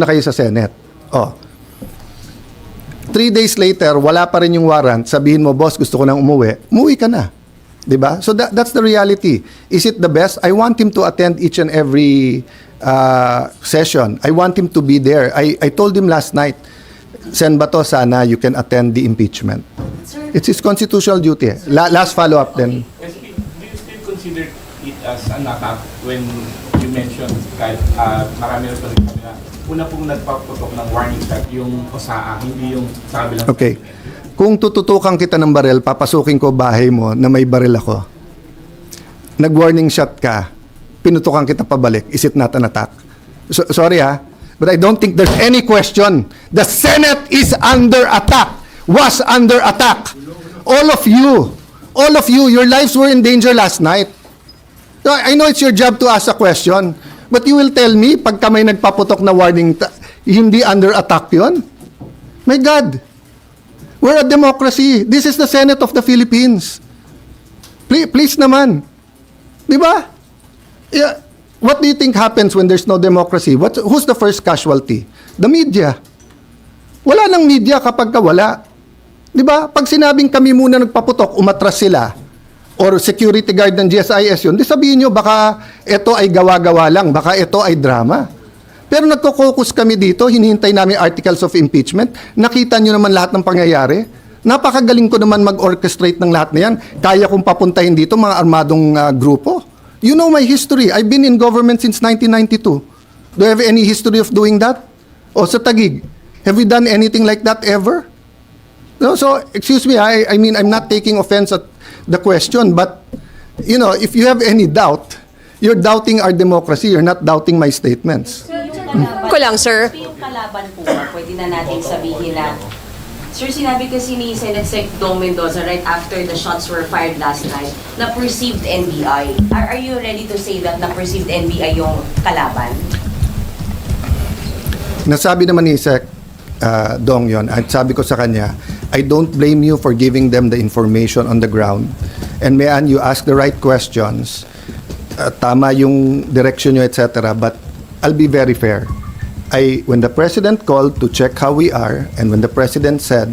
na kayo sa Senate. Oh. 3 days later, wala pa rin yung warrant. Sabihin mo, boss, gusto ko nang umuwi. Umuwi ka na. 'Di ba? So that's the reality. Is it the best? I want him to attend each and every session. I want him to be there. I told him last night, Sen Bato, sana you can attend the impeachment. It's his constitutional duty. Last follow-up then. SP, do you still consider it as an attack when you mentioned kahit marami na sa kanila? Una pong nagpaputok ng warning shot yung OSAA, hindi yung sa kabilang. Okay. Kung tututukan kita ng baril, papasukin ko bahay mo na may baril ako. Nag-warning shot ka, pinutukan kita pabalik. Is it not an attack? Sorry ha, but I don't think there's any question. The Senate is under attack, was under attack. All of you, your lives were in danger last night. I know it's your job to ask a question, but you will tell me, pagka may nagpaputok na warning, hindi under attack yun? My God. We're a democracy. This is the Senate of the Philippines. Please naman. Di ba? Yeah. What do you think happens when there's no democracy? Who's the first casualty? The media. Wala nang media kapag wala. Di ba? Pag sinabing kami muna nagpaputok, umatras sila, or security guard ng GSIS yun, di sabihin nyo, baka ito ay gawa-gawa lang, baka ito ay drama. Pero nagko-focus kami dito, hinihintay namin articles of impeachment. Nakita nyo naman lahat ng pangyayari. Napakagaling ko naman mag-orchestrate ng lahat na yan. Kaya kong papuntahin dito mga armadong grupo. You know my history. I've been in government since 1992. Do I have any history of doing that? O sa Taguig, have we done anything like that ever? No, so, excuse me, I mean, I'm not taking offense at the question, but, you know, if you have any doubt, you're doubting our democracy, you're not doubting my statements. Ko lang, sir. Yung kalaban po, pwede na natin sabihin na, sir, sinabi kasi ni Senate Sec Dong Mendoza right after the shots were fired last night na perceived NBI. Are you ready to say that na perceived NBI yung kalaban? Nasabi naman ni Sec Dong yon, at sabi ko sa kanya, I don't blame you for giving them the information on the ground. And you ask the right questions. Tama yung direction nyo, etc. But I'll be very fair. When the President called to check how we are, and when the President said,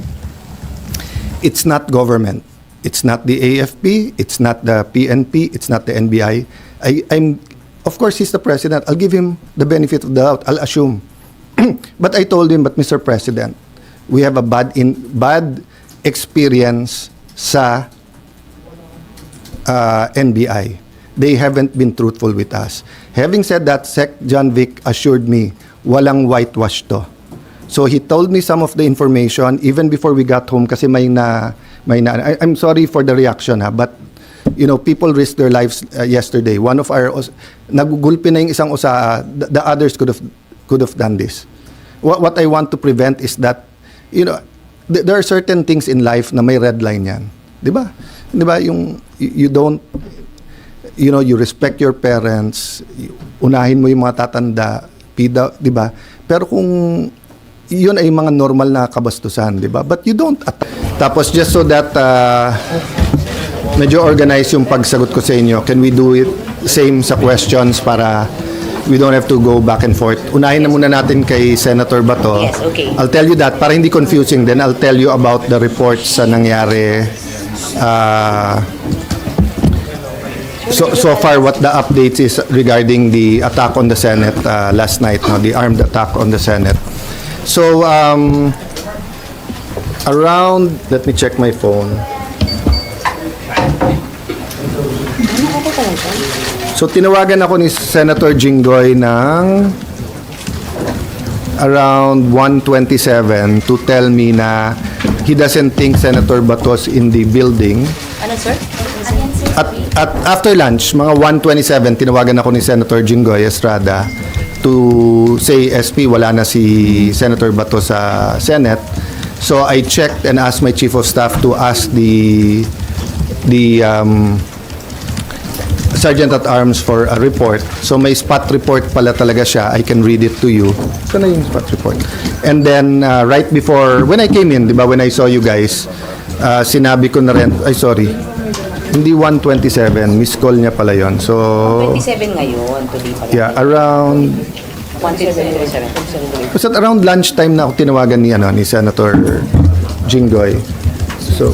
it's not government, it's not the AFP, it's not the PNP, it's not the NBI, of course, he's the President. I'll give him the benefit of the doubt. I'll assume. But I told him, but Mr. President, we have a bad experience sa NBI. They haven't been truthful with us. Having said that, Sec John Vic assured me, walang whitewash to. So he told me some of the information even before we got home kasi I'm sorry for the reaction but you know, people risked their lives yesterday. One of our nagugulpi na yung isang the others could have done this. What I want to prevent is that, you know, there are certain things in life na may red line yan. Di ba? Di ba? Yung you don't, you know, you respect your parents, unahin mo yung mga tatanda, di ba? Pero kung yun ay mga normal na kabastusan, di ba? But you don't. Tapos just so that medyo organize yung pagsagot ko sa inyo, can we do it same sa questions para we don't have to go back and forth? Unahin na muna natin kay Senator Bato. Yes, okay. I'll tell you that para hindi confusing. Then I'll tell you about the reports sa nangyari. So far, what the updates is regarding the attack on the Senate last night, no, the armed attack on the Senate. So, around, let me check my phone. So, tinawagan ako ni Senator Jinggoy ng around 1:27 to tell me na he doesn't think Senator Bato's in the building. Ano, sir? At after lunch, mga 1:27, tinawagan ako ni Senator Jinggoy Estrada to say, SP, wala na si Senator Bato sa Senate. So I checked and asked my Chief of Staff to ask the Sergeant at Arms for a report. So may spot report pala talaga siya. I can read it to you. Saan na yung spot report? And then right before, when I came in, di ba, when I saw you guys, sinabi ko na rin, hindi 1:27, miss call niya pala yon. So 27 ngayon, today pala. yeah, around 1737. Kasi at around lunchtime na ako tinawagan ni Senator Jinggoy. So,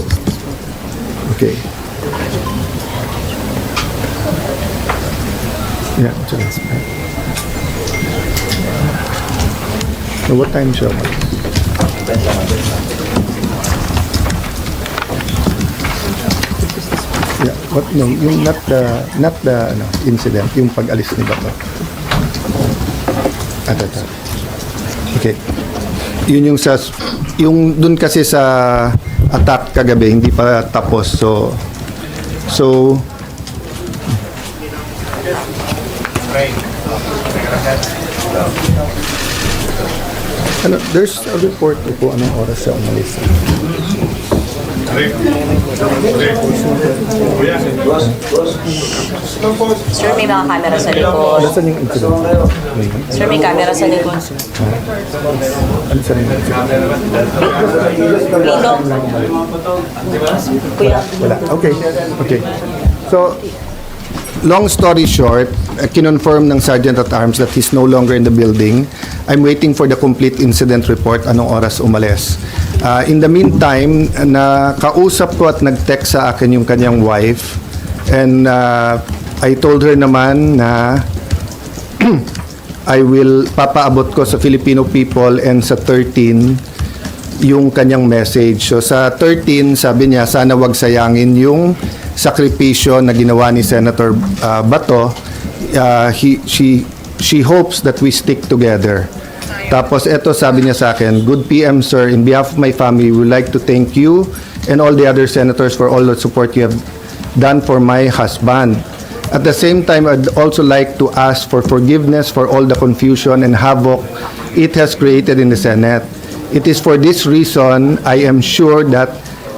okay. Yeah, so that's fine. So what time siya? Yeah, what, no, yung not the incident, yung pag-alis ni Bato. Okay. Yun yung dun kasi sa attack kagabi, hindi pa tapos. So ano, there's a report po anong oras siya umalis. Sir, may mga camera sa likod. Nasaan yung incident? Sir, may camera sa likod. Ano sa rin? Lino. Kuya. Wala. Okay. So, long story short, kinonfirm ng Sergeant at Arms that he's no longer in the building. I'm waiting for the complete incident report, anong oras umalis. In the meantime, nakausap ko at nag-text sa akin yung kanyang wife. And I told her naman na I will papaabot ko sa Filipino people and sa 13 yung kanyang message. So sa 13, sabi niya, sana wag sayangin yung sakripisyo na ginawa ni Senator Bato. She hopes that we stick together. Tapos eto sabi niya sa akin, good PM sir, in behalf of my family, we would like to thank you and all the other senators for all the support you have done for my husband. At the same time, I'd also like to ask for forgiveness for all the confusion and havoc it has created in the Senate. It is for this reason, I am sure that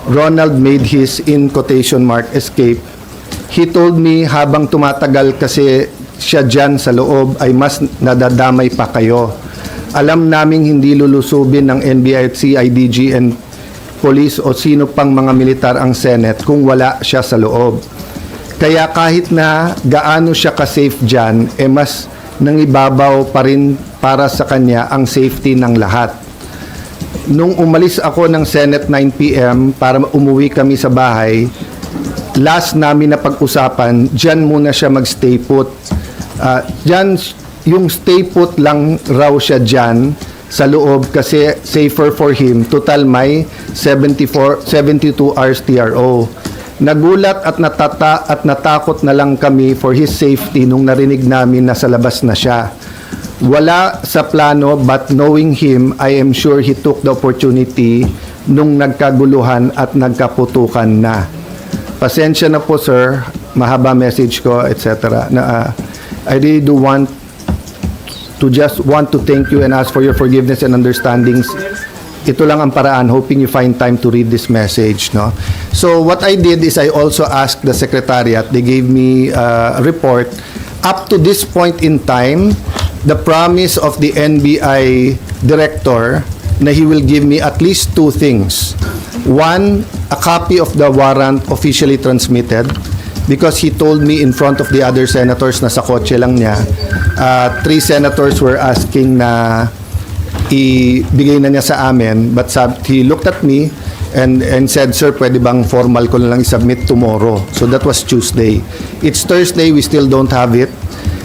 Ronald made his, in quotation mark, escape. He told me habang tumatagal kasi siya dyan sa loob ay mas nadadamay pa kayo. Alam naming hindi lulusubin ng NBI at CIDG and police o sino pang mga militar ang Senate kung wala siya sa loob. Kaya kahit na gaano siya ka-safe dyan, mas nangibabaw pa rin para sa kanya ang safety ng lahat. Nung umalis ako ng Senate 9 p.m. para umuwi kami sa bahay, last namin na pag-usapan, dyan muna siya mag-stay put. Dyan, yung stay put lang raw siya dyan sa loob kasi safer for him. Total may 72 hours TRO. Nagulat at natakot na lang kami for his safety nung narinig namin na sa labas na siya. Wala sa plano but knowing him, I am sure he took the opportunity nung nagkaguluhan at nagkaputukan na. Pasensya na po sir, mahaba message ko, etc. I really do want to thank you and ask for your forgiveness and understandings. Ito lang ang paraan, hoping you find time to read this message, no? So what I did is I also asked the secretariat, they gave me a report. Up to this point in time, the promise of the NBI director na he will give me at least two things. One, a copy of the warrant officially transmitted because he told me in front of the other senators na sa kotse lang niya, 3 senators were asking na ibigay na niya sa amin, but he looked at me and said, sir, pwede bang formal ko na lang i-submit tomorrow? So that was Tuesday. It's Thursday, we still don't have it.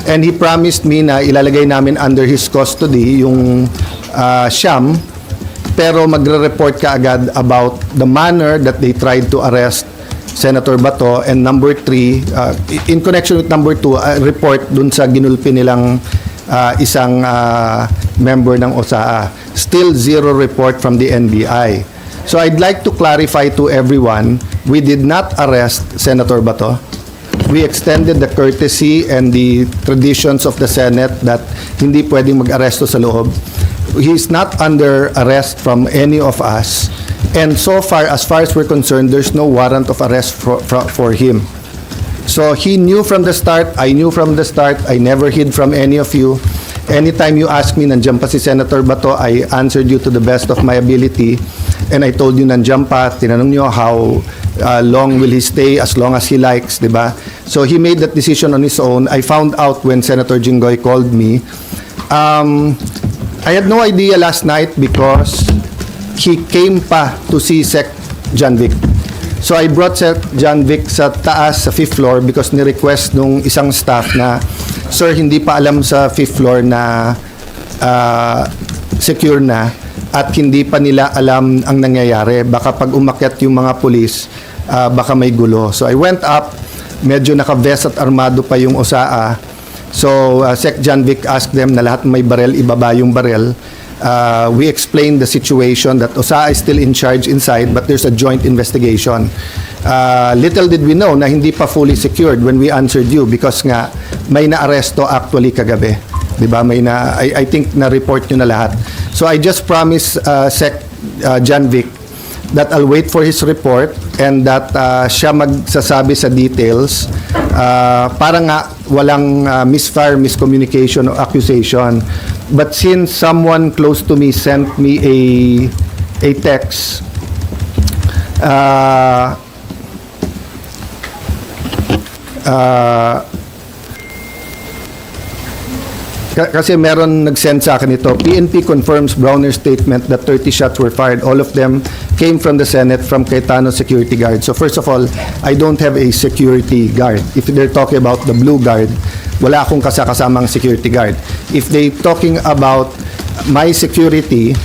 And he promised me na ilalagay namin under his custody yung Shyam, pero magre-report ka agad about the manner that they tried to arrest Senator Bato, and number 3, in connection with number 2, report dun sa ginulpi nilang isang member ng OSAA. Still zero report from the NBI. So I'd like to clarify to everyone, we did not arrest Senator Bato. We extended the courtesy and the traditions of the Senate that hindi pwedeng mag-aresto sa loob. He's not under arrest from any of us. And so far as we're concerned, there's no warrant of arrest for him. So he knew from the start, I knew from the start, I never hid from any of you. Anytime you ask me, nandiyan pa si Senator Bato, I answered you to the best of my ability. And I told you, nandiyan pa, tinanong nyo how long will he stay, as long as he likes, di ba? So he made that decision on his own. I found out when Senator Jinggoy called me. I had no idea last night because he came pa to see Sec John Vic. So I brought Sec John Vic sa taas, sa 5th floor because ni-request nung isang staff na, sir, hindi pa alam sa 5th floor na secure na at hindi pa nila alam ang nangyayari. Baka pag umakyat yung mga pulis, baka may gulo. So I went up, medyo naka-vest at armado pa yung OSAA. So Sec John Vic asked them na lahat may barel, ibaba yung barel. We explained the situation that OSAA is still in charge inside but there's a joint investigation. Little did we know na hindi pa fully secured when we answered you because nga may na-aresto actually kagabi. Diba? I think na-report nyo na lahat. So I just promised Sec John Vic that I'll wait for his report and that siya magsasabi sa details para nga walang misfire, miscommunication o accusation. But since someone close to me sent me a text kasi meron nag-send sa akin ito. PNP confirms Browner's statement that 30 shots were fired. All of them came from the Senate from Cayetano security guard. So first of all, I don't have a security guard. If they're talking about the blue guard, wala akong kasamang security guard. If they talking about my security,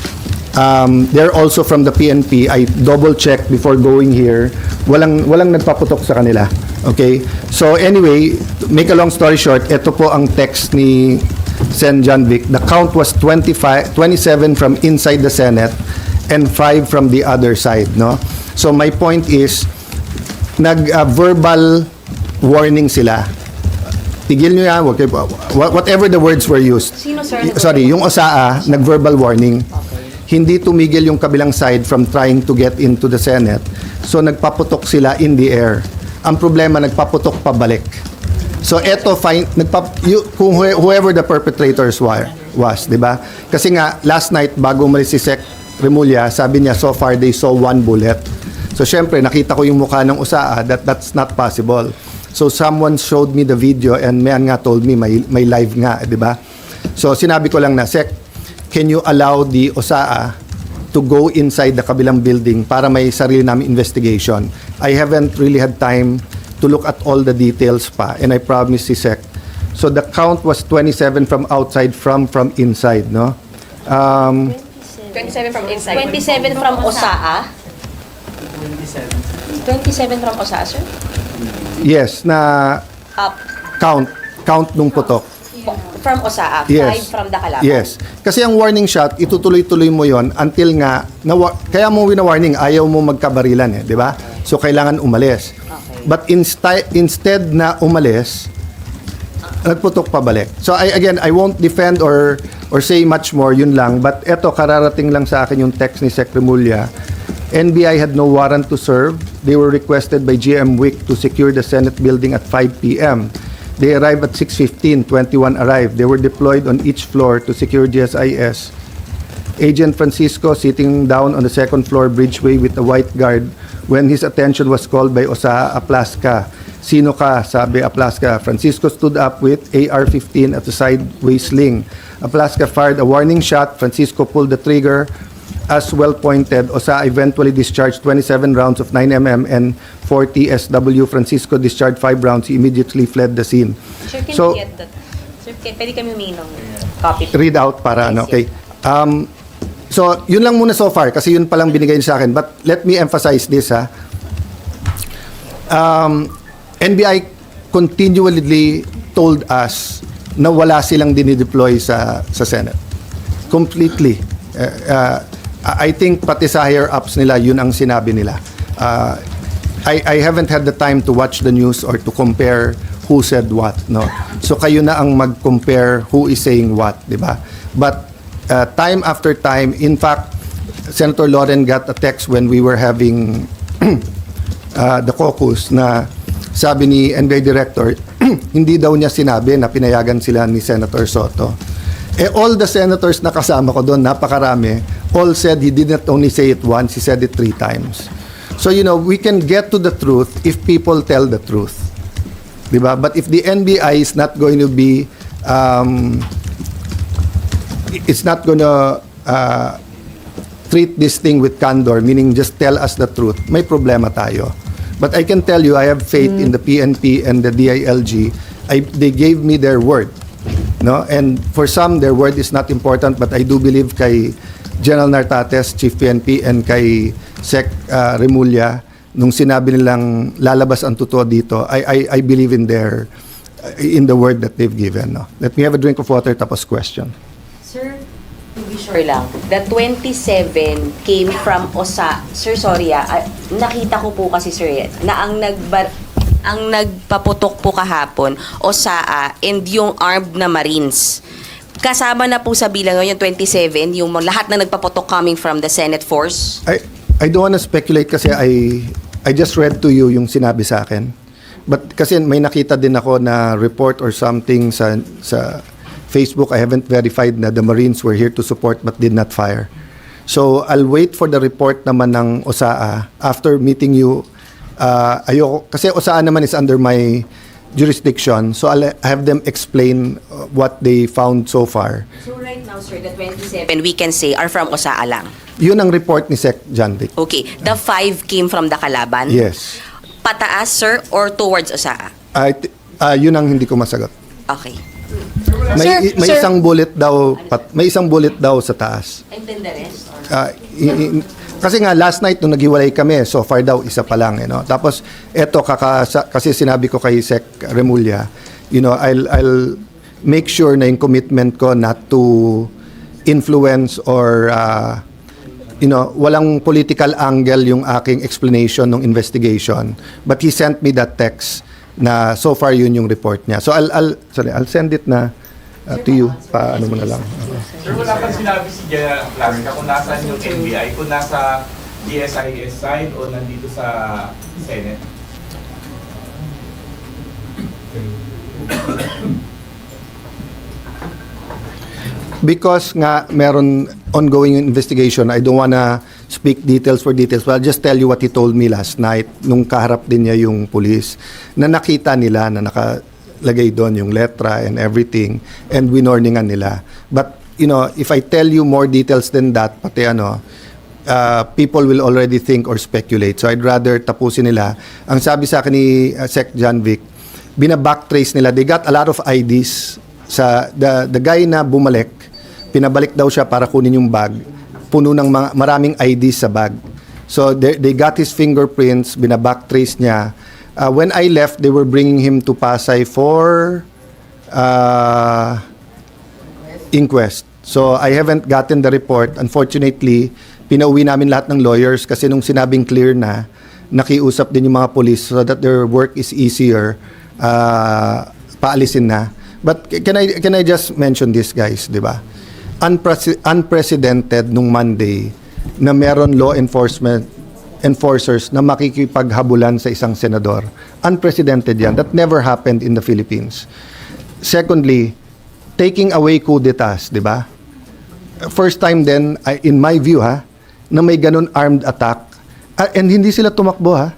they're also from the PNP. I double-checked before going here. Walang nagpaputok sa kanila. Okay? So anyway, make a long story short, ito po ang text ni Sen John Vic. The count was 27 from inside the Senate and 5 from the other side, no? So my point is, verbal warning sila. Tigil nyo yan, whatever the words were used. Sino, sir? Sorry, yung OSAA, nag-verbal warning. Hindi tumigil yung kabilang side from trying to get into the Senate. So nagpaputok sila in the air. Ang problema, nagpaputok pabalik. So eto, kung whoever the perpetrators was, di ba? Kasi nga, last night, bago umalis si Sec Remulla, sabi niya, so far they saw 1 bullet. So syempre, nakita ko yung mukha ng OSAA, that's not possible. So someone showed me the video and Mayan nga told me may live nga, di ba? So sinabi ko lang na, Sec, can you allow the OSAA to go inside the kabilang building para may sarili namin investigation? I haven't really had time to look at all the details pa, and I promised si Sec. So the count was 27 from outside, from inside, no? 27 from inside. 27 from OSAA? 27 from OSAA, sir? Yes, na Up. count nung putok. From OSAA, 5 Yes. from the Kalaban. Yes. Kasi ang warning shot, itutuloy-tuloy mo yon until nga, kaya mo wina-warning, ayaw mo magkabarilan di ba? So, kailangan umalis. Okay. But instead na umalis, nagputok pabalik. So, I won't defend or say much more, yun lang. But eto, kararating lang sa akin yung text ni Sec Remulla. NBI had no warrant to serve. They were requested by GM Wick to secure the Senate building at 5 p.m. They arrived at 6:15, 21 arrived. They were deployed on each floor to secure GSIS. Agent Francisco sitting down on the second floor bridgeway with a white guard when his attention was called by OSAA Aplaska. Sino ka? Sabi Aplaska. Francisco stood up with AR-15 at the sideways sling. Aplaska fired a warning shot. Francisco pulled the trigger. As well pointed, OSAA eventually discharged 27 rounds of 9mm and 40 SW. Francisco discharged 5 rounds. He immediately fled the scene. Sir, can So- we get that? Sir, pwede kami humingi ng copy. Read out para ano, okay. So, yun lang muna so far kasi yun palang binigay niyo sa akin. But let me emphasize this, ha. NBI continually told us na wala silang dinideploy sa Senate. Completely. I think pati sa higher-ups nila, yun ang sinabi nila. I haven't had the time to watch the news or to compare who said what, no? So kayo na ang mag-compare who is saying what, di ba? But time after time, in fact, Senator Loren got a text when we were having the caucus na sabi ni NBI Director, hindi daw niya sinabi na pinayagan sila ni Senator Soto. All the senators na kasama ko doon, napakarami, all said he did not only say it once, he said it 3 times. So, we can get to the truth if people tell the truth. Diba? But if the NBI is not going to be it's not gonna treat this thing with candor, meaning just tell us the truth, may problema tayo. But I can tell you, I have faith in the PNP and the DILG. They gave me their word. No? And for some, their word is not important, but I do believe kay General Nartates, Chief PNP, and kay Sec Remulla, nung sinabi nilang lalabas ang totoo dito, I believe in the word that they've given. No? Let me have a drink of water, tapos question. Sir, to be sure lang, the 27 came from Sir, sorry nakita ko po kasi sir, na ang nagpaputok po kahapon, OSAA and yung armed na Marines. Kasama na po sa bilang yung 27, yung lahat na nagpaputok coming from the Senate force? I don't want to speculate kasi I just read to you yung sinabi sa akin. But kasi may nakita din ako na report or something sa Facebook. I haven't verified na the Marines were here to support but did not fire. So I'll wait for the report naman ng OSAA after meeting you. Ayoko kasi OSAA naman is under my jurisdiction, so I'll have them explain what they found so far. So right now, sir, the 27 we can say are from OSAA lang? Yun ang report ni Sec. John Vic. Okay. The 5 came from the Kalaban? Yes. Pataas, sir, or towards OSAA? Yun ang hindi ko masagot. Okay. May isang bullet daw sa taas. And then the rest? Kasi nga last night nung naghiwalay kami, so far daw isa pa lang, Tapos eto kasi sinabi ko kay Sec Remulla, I'll make sure na yung commitment ko not to influence or walang political angle yung aking explanation ng investigation. But he sent me that text na so far yun yung report niya. So I'll send it na to you. Paano mo na lang. Sir, wala kang sinabi si General Clarica kung nasaan yung NBI, kung nasa DSIS side o nandito sa Senate? Because nga meron ongoing investigation, I don't wanna speak details for details, but I'll just tell you what he told me last night nung kaharap din niya yung police na nakita nila na nakalagay doon yung letra and everything and winorningan nila. But if I tell you more details than that, pati people will already think or speculate. So I'd rather tapusin nila. Ang sabi sa akin ni Sec. John Vic, bina-backtrace nila. They got a lot of IDs sa the guy na bumalik. Pinabalik daw siya para kunin yung bag. Puno ng maraming IDs sa bag. So they got his fingerprints, bina-backtrace niya. When I left, they were bringing him to Pasay for inquest. So I haven't gotten the report. Unfortunately, pinauwi namin lahat ng lawyers kasi nung sinabing clear na, nakiusap din yung mga police so that their work is easier, paalisin na. But can I just mention this, guys, di ba? Unprecedented nung Monday na meron law enforcers na makikipaghabulan sa isang senador. Unprecedented yan. That never happened in the Philippines. Secondly, taking away coup d'etats, di ba? First time then, in my view, na may ganun armed attack. And hindi sila tumakbo,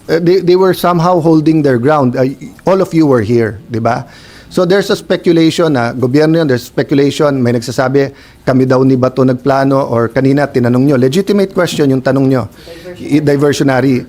They were somehow holding their ground. All of you were here, di ba? So there's a speculation na gobyerno yun, there's speculation, may nagsasabi, kami daw ni Bato nagplano or kanina tinanong nyo. Legitimate question yung tanong nyo. Diversionary.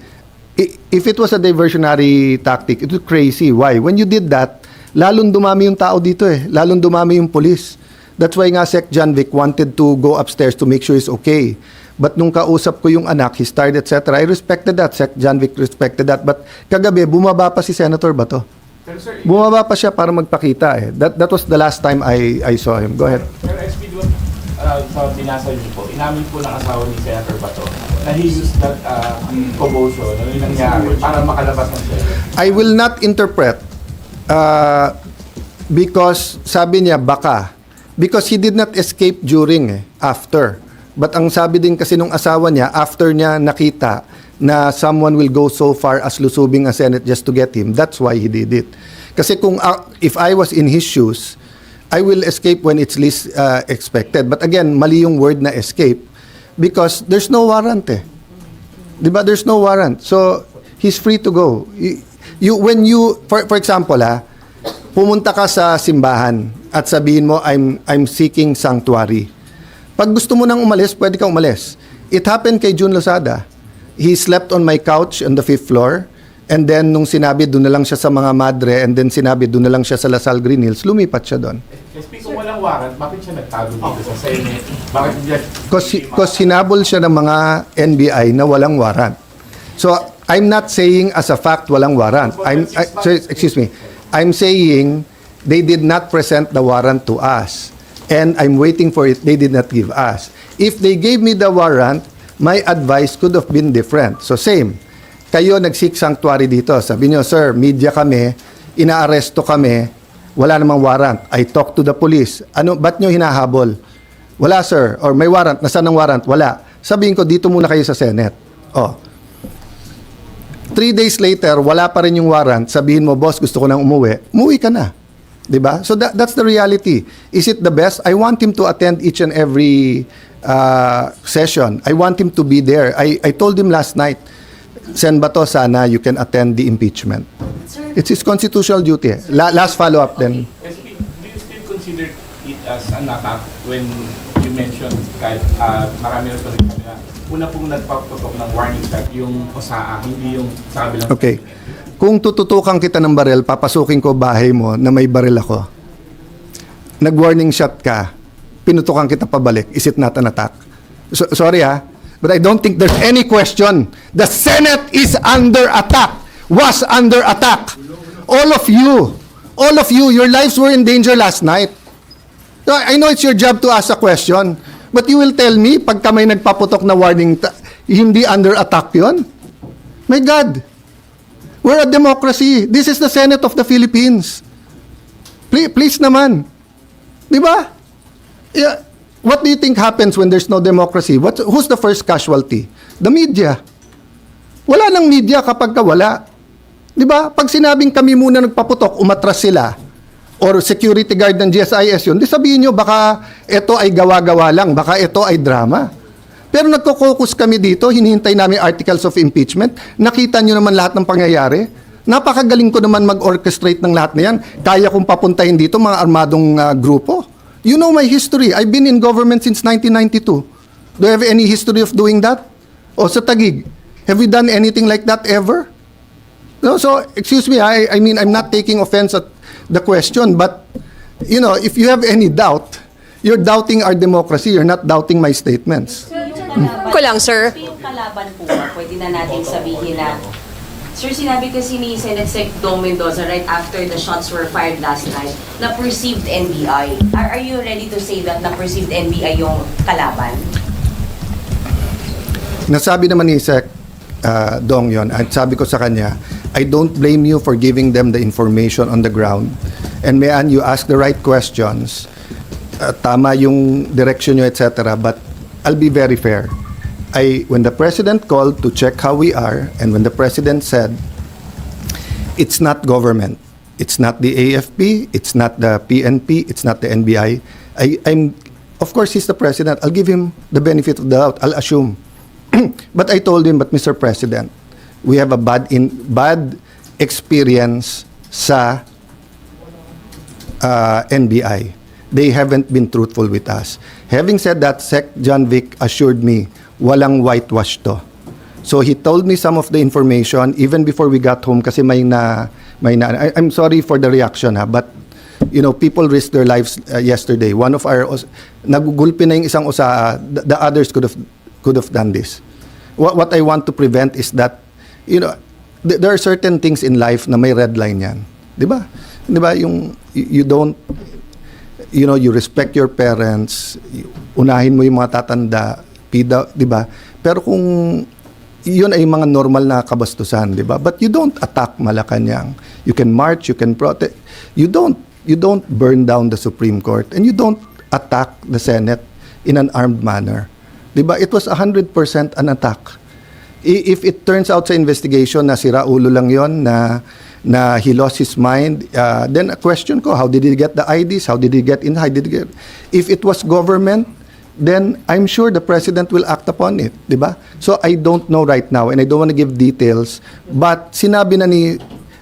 If it was a diversionary tactic, it was crazy. Why? When you did that, lalong dumami yung tao dito Lalong dumami yung police. That's why nga Sec. John Vic wanted to go upstairs to make sure he's okay. But nung kausap ko yung anak, he started, etc. I respected that. Sec. John Vic respected that. But kagabi, bumaba pa si Senator Bato. Bumaba pa siya para magpakita That was the last time I saw him. Go ahead. Sir, SP, sa binasa niyo po, inamin po ng asawa ni Senator Bato na he used that commotion, yung nangyari, para makalabas ng Senate. I will not interpret because sabi niya baka. Because he did not escape during, after. But ang sabi din kasi nung asawa niya, after niya nakita na someone will go so far as lusubing ang Senate just to get him, that's why he did it. Kasi if I was in his shoes, I will escape when it's least expected. But again, mali yung word na escape because there's no warrant Diba? There's no warrant. So, he's free to go. When you for example, pumunta ka sa simbahan, at sabihin mo, I'm seeking sanctuary. Pag gusto mo nang umalis, pwede kang umalis. It happened kay June Lozada. He slept on my couch on the 5th floor, and then nung sinabi, doon na lang siya sa mga madre, and then sinabi, doon na lang siya sa Lasal Green Hills, lumipat siya doon. SP, kung walang warrant, bakit siya nagtago dito sa Senate? Bakit Because hinabol siya ng mga NBI na walang warrant. So, I'm not saying as a fact walang warrant. Excuse me. I'm saying they did not present the warrant to us. And I'm waiting for it. They did not give us. If they gave me the warrant, my advice could have been different. So, same. Kayo nag-seek sanctuary dito. Sabi niyo, sir, media kami, inaaresto kami, wala namang warrant. I talked to the police. Ba't nyo hinahabol? Wala, sir. Or may warrant. Nasaan ang warrant? Wala. Sabihin ko, dito muna kayo sa Senate. 3 days later, wala pa rin yung warrant. Sabihin mo, boss, gusto ko nang umuwi. Umuwi ka na. Diba? So that's the reality. Is it the best? I want him to attend each and every session. I want him to be there. I told him last night, Sen Bato, sana you can attend the impeachment. Sir, It's his constitutional duty. Last follow-up then. SP, do you still consider it as an attack when you mentioned kahit marami na rin kami na una pong nagpaputok ng warning shot yung OSAA, hindi yung sa kabilang. Okay. Kung tututukan kita ng baril, papasukin ko bahay mo na may baril ako. Nag-warning shot ka, pinutukan kita pabalik. Is it not an attack? Sorry but I don't think there's any question. The Senate is under attack. Was under attack. All of you, your lives were in danger last night. So, I know it's your job to ask a question, but you will tell me, pagka may nagpaputok na warning, hindi under attack yon? My God. We're a democracy. This is the Senate of the Philippines. Please naman. Di ba? Yeah. What do you think happens when there's no democracy? Who's the first casualty? The media. Wala nang media kapag wala. Di ba? Pag sinabing kami muna nagpaputok, umatras sila, or security guard ng GSIS yun, di sabihin nyo, baka ito ay gawa-gawa lang, baka ito ay drama. Pero nagko-focus kami dito, hinihintay namin articles of impeachment, nakita nyo naman lahat ng pangyayari. Napakagaling ko naman mag-orchestrate ng lahat na yan. Kaya kong papuntahin dito mga armadong grupo. You know my history. I've been in government since 1992. Do you have any history of doing that? O sa Taguig, have we done anything like that ever? No, so, excuse me, I mean, I'm not taking offense at the question, but, you know, if you have any doubt, you're doubting our democracy, you're not doubting my statements. Ko lang, sir. Yung kalaban po, pwede na natin sabihin na, sir, sinabi kasi ni Senate Sec Dong Mendoza right after the shots were fired last night na perceived NBI. Are you ready to say that na perceived NBI yung kalaban? Nasabi naman ni Sec Dong yon, at sabi ko sa kanya, I don't blame you for giving them the information on the ground. And Mayan, you ask the right questions. Tama yung direction nyo, etc. But I'll be very fair. When the President called to check how we are, and when the President said, it's not government, it's not the AFP, it's not the PNP, it's not the NBI, of course, he's the President. I'll give him the benefit of the doubt. I'll assume. But I told him, but Mr. President, we have a bad experience sa NBI. They haven't been truthful with us. Having said that, Sec John Vic assured me, walang whitewash to. So he told me some of the information even before we got home kasi I'm sorry for the reaction but you know, people risked their lives yesterday. One of our nagugulpi na yung isang OSAA, the others could have done this. What I want to prevent is that, you know, there are certain things in life na may red line yan. Di ba? Di ba yung you don't, you know, you respect your parents, unahin mo yung mga tatanda, di ba? Pero kung yun ay mga normal na kabastusan, di ba? But you don't attack Malacanang. You can march, you can protest. You don't burn down the Supreme Court, and you don't attack the Senate in an armed manner. Di ba? It was 100% an attack. If it turns out sa investigation na sira ulo lang yon, na he lost his mind, then a question ko, how did he get the IDs? How did he get in? How did he get? If it was government, then I'm sure the President will act upon it, di ba? So I don't know right now, and I don't want to give details, but sinabi na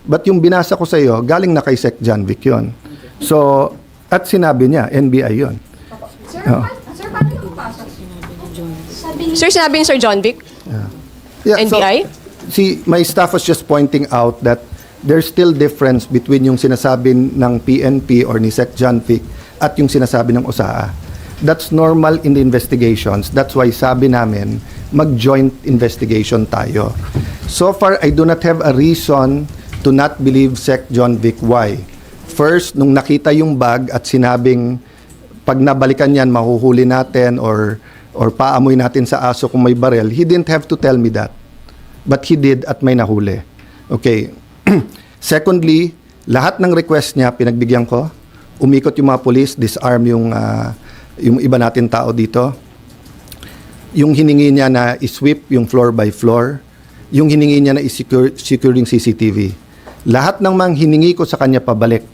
but yung binasa ko sa iyo, galing na kay Sec John Vic yun. So, At sinabi niya, NBI yun. Sir, Oo. sir, paano yung pasok? Sir, sinabi ni Sir John Vic? Yeah, NBI? See, my staff was just pointing out that there's still difference between yung sinasabi ng PNP or ni Sec. John Vic at yung sinasabi ng OSAA. That's normal in the investigations. That's why sabi namin, mag-joint investigation tayo. So far, I do not have a reason to not believe Sec. John Vic. Why? First, nung nakita yung bag at sinabing, pag nabalikan yan, mahuhuli natin or paamoy natin sa aso kung may barel, he didn't have to tell me that. But he did at may nahuli. Okay. Secondly, lahat ng request niya, pinagbigyan ko. Umikot yung mga police, disarm yung iba natin tao dito. Yung hiningi niya na i-sweep yung floor by floor. Yung hiningi niya na i-secure yung CCTV. Lahat ng mga hiningi ko sa kanya pabalik.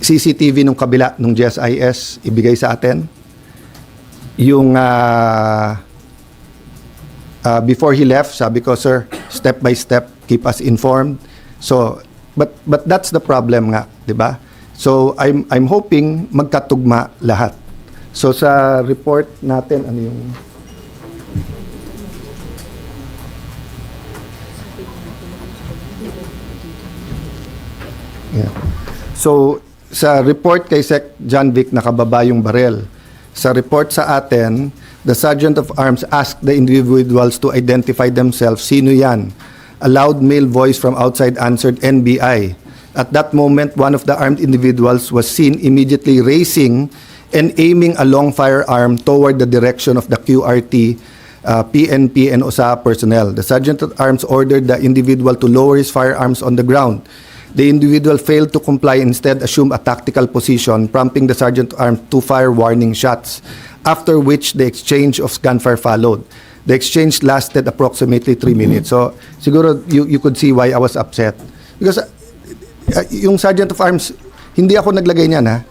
CCTV nung kabila, nung GSIS, ibigay sa atin. Yung before he left, sabi ko, sir, step by step, keep us informed. So, but that's the problem nga, 'di ba? So, I'm hoping magkatugma lahat. So sa report natin, ano yung Yeah. So, sa report kay Sec. John Vic, nakababa yung barel. Sa report sa atin, the Sergeant of Arms asked the individuals to identify themselves. Sino yan? A loud male voice from outside answered, NBI. At that moment, one of the armed individuals was seen immediately raising and aiming a long firearm toward the direction of the QRT, PNP, and OSAA personnel. The Sergeant at Arms ordered the individual to lower his firearms on the ground. The individual failed to comply, instead assumed a tactical position, prompting the Sergeant at Arms to fire warning shots, after which the exchange of gunfire followed. The exchange lasted approximately 3 minutes. So, siguro you could see why I was upset. Because yung Sergeant of Arms, hindi ako naglagay niyan, ha?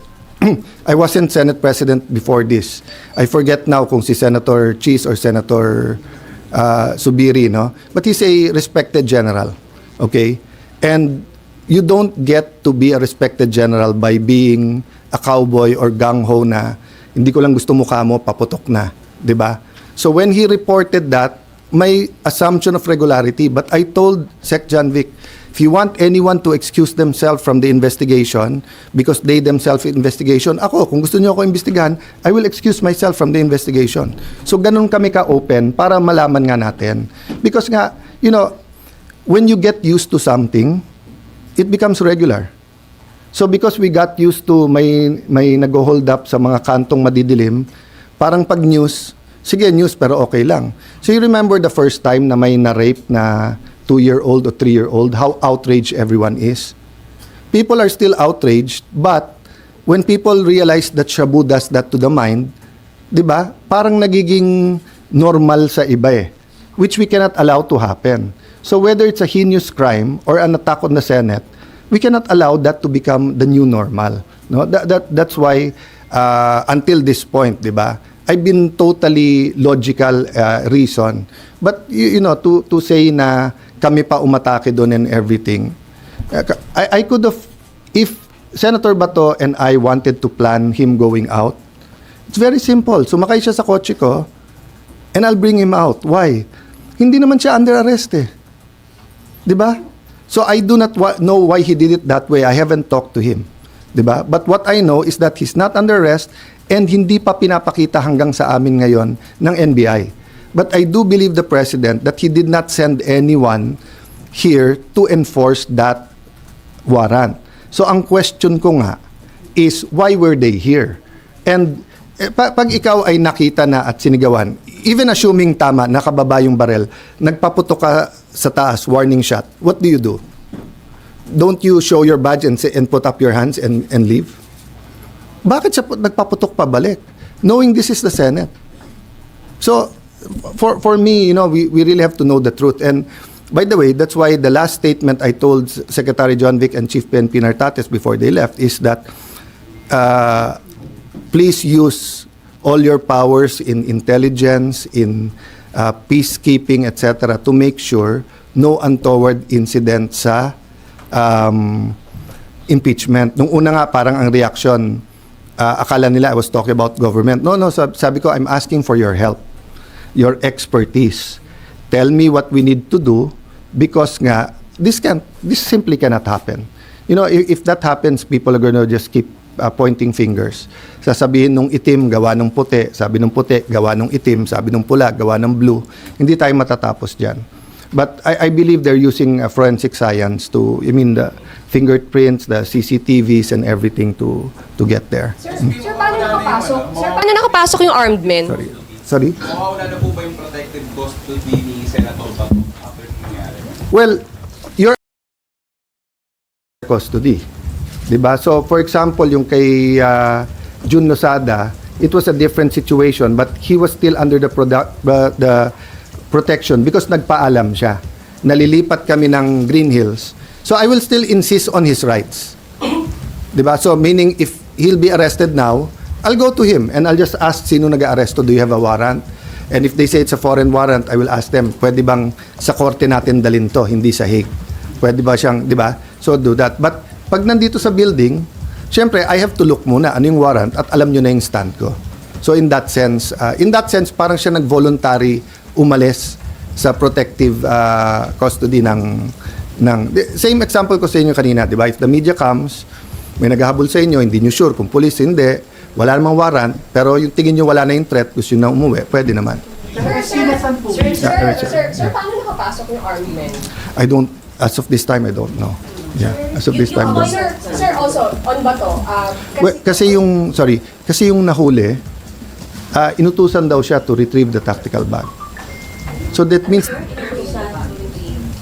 I wasn't Senate President before this. I forget now kung si Senator Cheese or Senator Subiri, no? But he's a respected general, okay? And you don't get to be a respected general by being a cowboy or gung-ho na hindi ko lang gusto mukha mo, paputok na, 'di ba? So when he reported that, may assumption of regularity, but I told Sec. John Vic, if you want anyone to excuse themselves from the investigation because they themselves investigation, ako, kung gusto niyo ako imbestigahan, I will excuse myself from the investigation. So ganun kami ka-open para malaman nga natin. Because nga, you know, when you get used to something, it becomes regular. So because we got used to may nag-hold up sa mga kantong madidilim, parang pag news, sige news pero okay lang. So you remember the first time na may na-rape na 2-year-old or 3-year-old, how outraged everyone is? People are still outraged, but when people realize that Shabu does that to the mind, di ba, parang nagiging normal sa iba eh, which we cannot allow to happen. So whether it's a heinous crime or an attack on the Senate, we cannot allow that to become the new normal. No, that's why until this point, 'di ba? I've been totally logical reason. But you know, to say na kami pa umatake doon and everything. I could have, if Senator Bato and I wanted to plan him going out, it's very simple. Sumakay siya sa kotse ko and I'll bring him out. Why? Hindi naman siya under arrest eh. 'Di ba? So I do not know why he did it that way. I haven't talked to him. 'Di ba? But what I know is that he's not under arrest and hindi pa pinapakita hanggang sa amin ngayon ng NBI. But I do believe the President that he did not send anyone here to enforce that warrant. So ang question ko nga is, why were they here? And pag ikaw ay nakita na at sinigawan, even assuming tama, nakababa yung barel, nagpaputok ka sa taas, warning shot, what do you do? Don't you show your badge and put up your hands and leave? Bakit siya nagpaputok pabalik? Knowing this is the Senate. So, for me, you know, we really have to know the truth. And by the way, that's why the last statement I told Secretary John Vic and Chief PNP Nartates before they left is that please use all your powers in intelligence, in peacekeeping, etc., to make sure no untoward incident sa impeachment. Nung una nga, parang ang reaction, akala nila I was talking about government. No, sabi ko, I'm asking for your help, your expertise. Tell me what we need to do because nga, this simply cannot happen. You know, if that happens, people are gonna just keep pointing fingers. Sasabihin nung itim, gawa nung puti. Sabi nung puti, gawa nung itim. Sabi nung pula, gawa ng blue. Hindi tayo matatapos dyan. But I believe they're using forensic science the fingerprints, the CCTVs and everything to get there. Sir, paano nakapasok? Sir, paano nakapasok yung armed men? Sorry? Mawawala na po ba yung protective custody ni Senator Bato after nangyari? Well, your custody. Diba? So, for example, yung kay Jun Losada, it was a different situation but he was still under the protection because nagpaalam siya. Nalilipat kami ng Green Hills. So, I will still insist on his rights. Diba? So, meaning if he'll be arrested now, I'll go to him and I'll just ask sino nag-aaresto, do you have a warrant? And if they say it's a foreign warrant, I will ask them, pwede bang sa korte natin dalhin to, hindi sa Hague? Pwede ba siyang, di ba? So do that. But pag nandito sa building, syempre, I have to look muna ano yung warrant at alam nyo na yung stand ko. So in that sense, parang siya nag-voluntary umalis sa protective custody ng same example ko sa inyo kanina, di ba? If the media comes, may naghahabol sa inyo, hindi nyo sure kung police, hindi, wala namang warrant, pero yung tingin nyo wala na yung threat, gusto nyo na umuwi, pwede naman. Sir, paano nakapasok yung armed men? I don't, as of this time, I don't know. Yeah, as of this time, I don't know. Sir, also, on Bato, Well, kasi yung nahuli, inutusan daw siya to retrieve the tactical bag. So that means,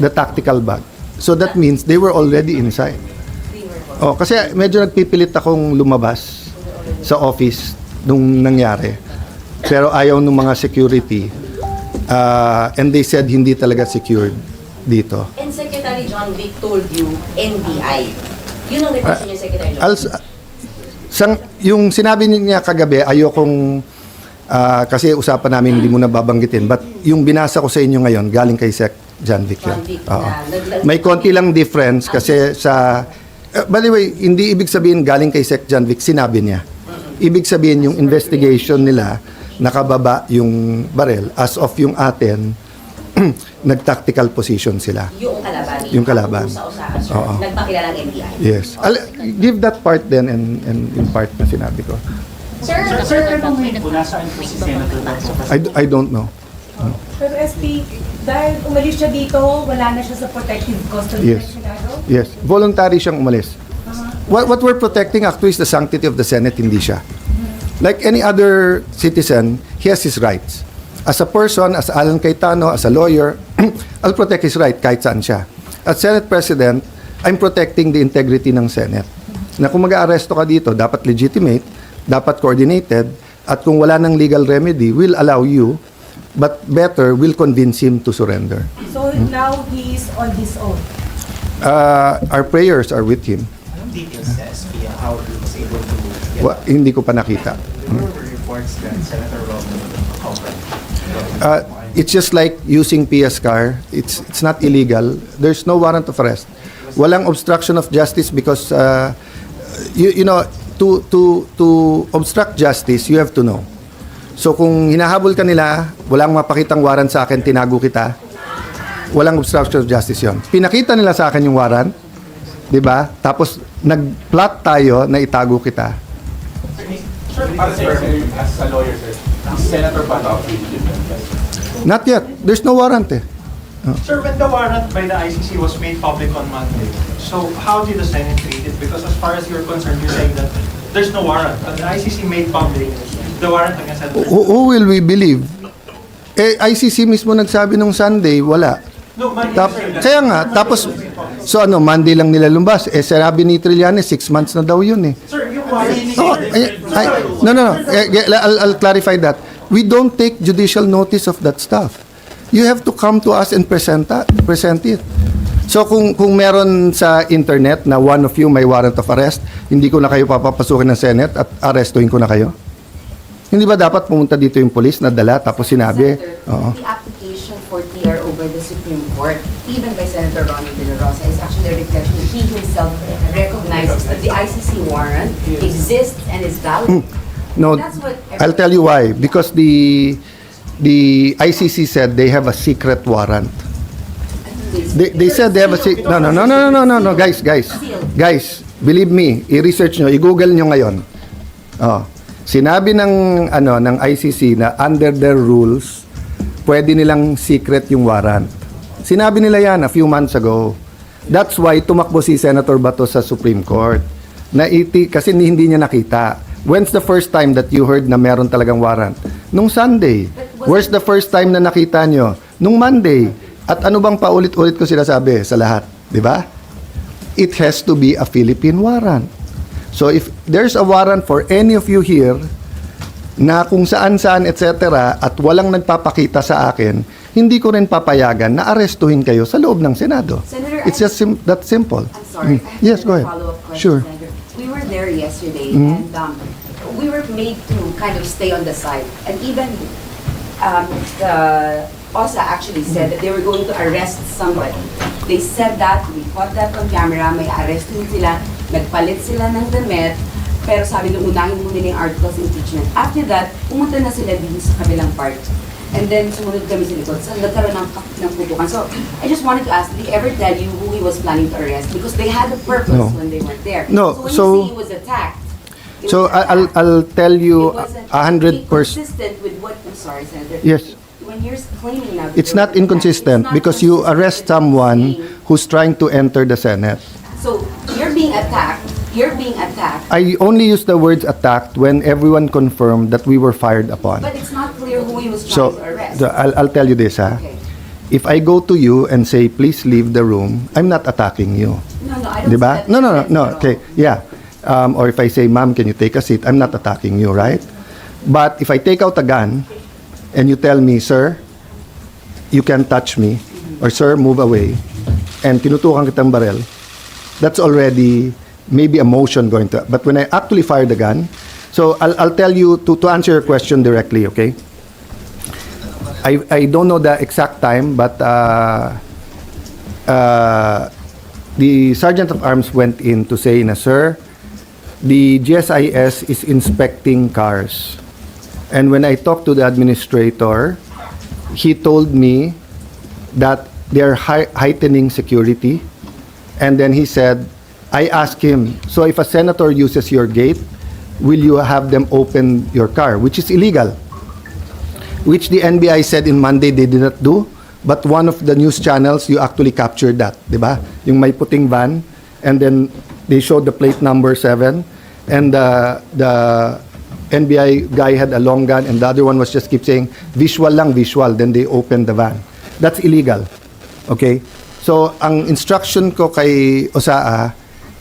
the tactical bag. So that means they were already inside. Oh, kasi medyo nagpipilit akong lumabas sa office nung nangyari. Pero ayaw ng mga security. And they said hindi talaga secured dito. And Secretary John Vic told you NBI. Yun ang request niya, Secretary John. Yung sinabi niya kagabi, ayokong kasi usapan namin hindi mo na babanggitin. But yung binasa ko sa inyo ngayon, galing kay Sec. John Vic yun. John Vic Oo. na- May konti lang difference kasi sa... by the way, hindi ibig sabihin galing kay Sec. John Vic, sinabi niya. Ibig sabihin yung investigation nila, nakababa yung barel. As of yung atin, nag-tactical position sila. Yung kalaban. Yung kalaban. Usa-usahan, sir. Oo. Nagpakilala ng NBI. Yes. Give that part then and yung part na sinabi ko. Sir, pero ngayon po, nasaan po si Senator Bato? I don't know. Pero SP, dahil umalis siya dito, wala na siya sa protective custody Yes. ng Senado? Yes. Voluntary siyang umalis. What we're protecting actually is the sanctity of the Senate, hindi siya. Like any other citizen, he has his rights. As a person, as Alan Cayetano, as a lawyer, I'll protect his right kahit saan siya. As Senate President, I'm protecting the integrity ng Senate. Na kung mag-aaresto ka dito, dapat legitimate, dapat coordinated, at kung wala ng legal remedy, we'll allow you, but better, we'll convince him to surrender. So now he is on his own. Our prayers are with him. Anong details sa SP how he was able to get Hindi ko pa nakita. there were reports that Senator Robin covered? It's just like using PS car. It's not illegal. There's no warrant of arrest. Walang obstruction of justice because you know to obstruct justice you have to know. So kung hinahabol ka nila, walang mapakitang warrant sa akin, tinago kita. Walang obstruction of justice 'yon. Pinakita nila sa akin yung warrant, 'di ba? Tapos nag-plot tayo na itago kita. Sir, para sa sir, as a lawyer, sir, is Senator Bato accused? Not yet. There's no warrant eh. Sir, when the warrant by the ICC was made public on Monday, so how did the Senate treat it? Because as far as you're concerned, you're saying that there's no warrant, but the ICC made public the warrant against Senator. Who will we believe? ICC mismo nagsabi nung Sunday, wala. No, my Kaya nga, tapos, so ano, Monday lang nila lumbas. Sabi ni Trillanes, 6 months na daw yun eh. Sir, yung warrant. No. I'll clarify that. We don't take judicial notice of that stuff. You have to come to us and present it. So kung meron sa internet na one of you may warrant of arrest, hindi ko na kayo papapasukin ng Senate at arrestuhin ko na kayo? Hindi ba dapat pumunta dito yung police na dala tapos sinabi? Senator, the application for TRO by the Supreme Court, even by Senator Ronnie De La Rosa, is actually a reflection that he himself recognizes that the ICC warrant exists and is valid. No, That's what I'll tell you why. Because the ICC said they have a secret warrant. They said they have a secret. No, guys, believe me, i-research nyo, i-google nyo ngayon. Oh, sinabi ng ICC na under their rules, pwede nilang secret yung warrant. Sinabi nila yan a few months ago. That's why tumakbo si Senator Bato sa Supreme Court. Kasi hindi niya nakita. When's the first time that you heard na meron talagang warrant? Nung Sunday. Where's the first time na nakita nyo? Nung Monday. At ano bang paulit-ulit ko sinasabi sa lahat? Di ba? It has to be a Philippine warrant. So if there's a warrant for any of you here na kung saan-saan etc. at walang nagpapakita sa akin, hindi ko rin papayagan na arestuhin kayo sa loob ng Senado. Senator, It's just that simple. I'm sorry. Yes, go ahead. Follow-up question, Sure. Senator. We were there yesterday, and we were made to kind of stay on the side. And even the OSA actually said that they were going to arrest somebody. They said that, we caught that on camera, may arrestin sila, nagpalit sila ng damit, pero sabi nung unahin muna nila yung articles of impeachment. After that, pumunta na sila din sa kabilang part. And then, sumunod kami sa likod. So, nagkaroon ng putukan. So, I just wanted to ask, did he ever tell you who he was planning to arrest? Because they had a purpose No. when they went there. No, So, when so- you say he was attacked, he So was attacked. I'll tell you It wasn't 100%. inconsistent with what, I'm sorry, Senator. Yes. When you're claiming now that It's there not was an attack, inconsistent it's not because you consistent arrest with what you're someone saying. who's trying to enter the Senate. So, you're being attacked. I only use the words attacked when everyone confirmed that we were fired upon. But it's not clear who he was So trying to arrest. I'll tell you this, ha. Okay. If I go to you and say, please leave the room, I'm not attacking you. No, I don't Diba? see that No. difference at all. Okay, yeah. Or if I say, ma'am, can you take a seat? I'm not attacking you, right? But if I take out a gun and you tell me, sir, you can't touch me, or sir, move away, and tinutukan kitang barel, that's already maybe a motion going to. But when I actually fire the gun, so I'll tell you to answer your question directly, okay? I don't know the exact time, but the Sergeant of Arms went in to say na, sir, the GSIS is inspecting cars. And when I talked to the administrator, he told me that they're heightening security. And then he said, I asked him, so if a senator uses your gate, will you have them open your car? Which is illegal. Which the NBI said in Monday they did not do. But one of the news channels, you actually captured that. Diba? Yung may puting van. And then they showed the plate number 7. And the NBI guy had a long gun. And the other one was just keep saying, visual lang, visual. Then they opened the van. That's illegal. Okay? So, ang instruction ko kay OSAA,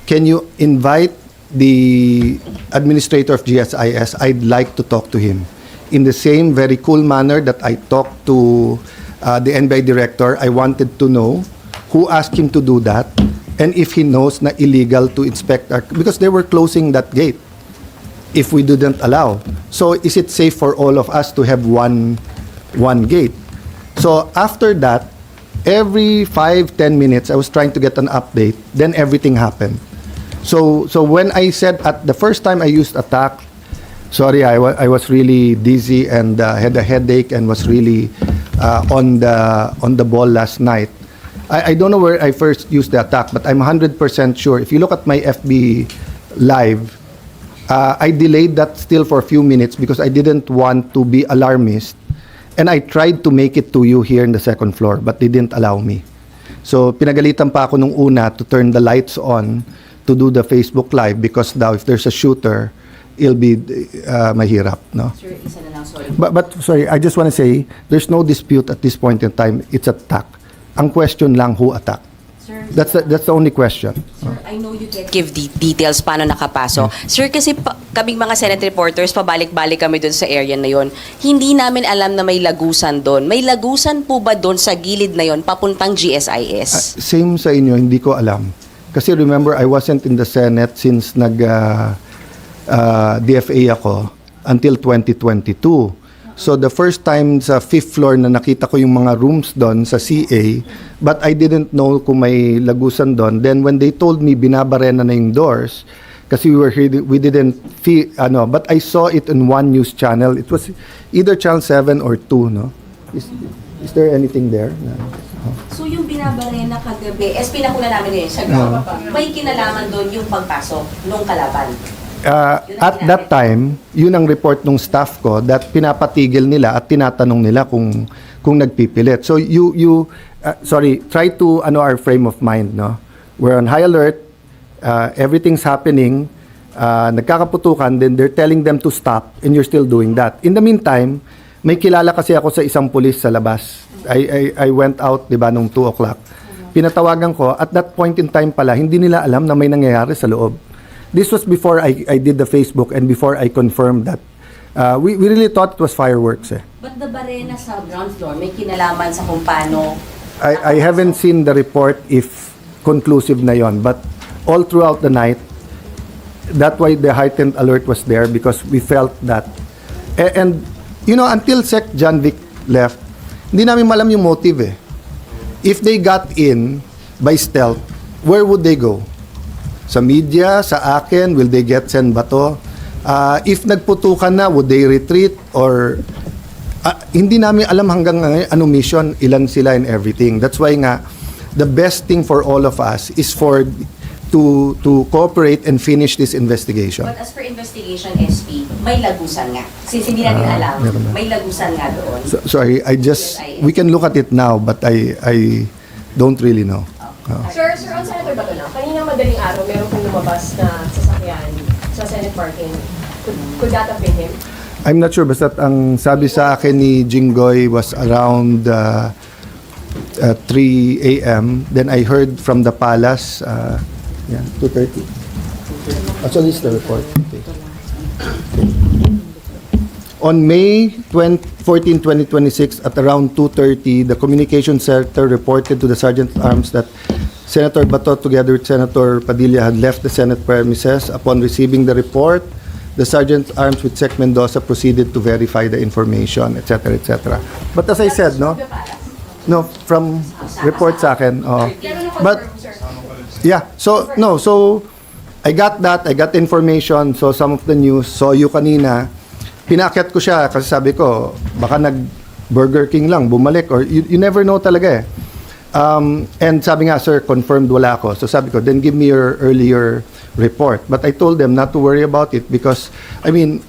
can you invite the administrator of GSIS? I'd like to talk to him. In the same very cool manner that I talked to the NBI director, I wanted to know who asked him to do that and if he knows na illegal to inspect our, because they were closing that gate if we didn't allow. So is it safe for all of us to have one gate? So after that, every 5-10 minutes, I was trying to get an update. Then everything happened. So when I said at the first time I used attack, sorry, I was really dizzy and had a headache and was really on the ball last night. I don't know where I first used the attack, but I'm 100% sure. If you look at my FB live, I delayed that still for a few minutes because I didn't want to be alarmist. And I tried to make it to you here in the second floor, but they didn't allow me. So pinagalitan pa ako nung una to turn the lights on to do the Facebook Live because now if there's a shooter, it'll be mahirap, no? Sir, isa na lang, sorry. But sorry, I just want to say there's no dispute at this point in time. It's attack. Ang question lang who attacked. Sir, That's the only question. Sir, I know you can't give the details paano nakapasok. Sir, kasi kaming mga Senate reporters, pabalik-balik kami dun sa area na yon. Hindi namin alam na may lagusan doon. May lagusan po ba doon sa gilid na yon papuntang GSIS? Same sa inyo, hindi ko alam. Kasi remember, I wasn't in the Senate since DFA ako until 2022. So the first time sa 5th floor na nakita ko yung mga rooms doon sa CA, but I didn't know kung may lagusan doon. Then when they told me binabarena na yung doors, kasi we didn't feel, but I saw it in one news channel. It was either channel 7 or 2, no? Is there anything there? So yung binabarena kagabi, SP na kuna namin yun, may kinalaman doon yung pagpasok nung kalaban. At that time, yun ang report ng staff ko that pinapatigil nila at tinatanong nila kung nagpipilit. So try to our frame of mind, no? We're on high alert, everything's happening, nagkakaputukan, then they're telling them to stop and you're still doing that. In the meantime, may kilala kasi ako sa isang pulis sa labas. I went out, 'di ba, nung 2 o'clock. Pinatawagan ko, at that point in time pala, hindi nila alam na may nangyayari sa loob. This was before I did the Facebook and before I confirmed that. We really thought it was fireworks. But the barena sa ground floor, may kinalaman sa kung paano... I haven't seen the report if conclusive na yon, but all throughout the night, that's why the heightened alert was there because we felt that. And until Sec John Vic left, hindi namin malam yung motive eh. If they got in by stealth, where would they go? Sa media, sa akin, will they get Sen Bato? If nagputukan na, would they retreat? Or hindi namin alam hanggang ngayon anong mission, ilan sila and everything. That's why nga, the best thing for all of us is to cooperate and finish this investigation. But as per investigation, SP, may lagusan nga. Since hindi natin alam, meron na. may lagusan nga doon. Sorry, we can look at it now, but I don't really know. Sir, on Senator Bato lang, kanina madaling araw, meron kong lumabas na sasakyan sa Senate parking. Could that have been him? I'm not sure, basta ang sabi sa akin ni Jinggoy was around 3 a.m. Then I heard from the palace, 2:30. So this is the report. Okay. On May 14, 2026, at around 2:30, the Communications Center reported to the Sergeant at Arms that Senator Bato, together with Senator Padilla, had left the Senate premises. Upon receiving the report, the Sergeant at Arms with Sec Mendoza proceeded to verify the information, etc., etc. But as I said, no, from report sa akin. But yeah, so I got that, I got information, so some of the news, saw you kanina, pinakyat ko siya kasi sabi ko, baka nag-Burger King lang, bumalik, or you never know talaga eh. And sabi nga, sir, confirmed wala ako. So sabi ko, then give me your earlier report. But I told them not to worry about it because,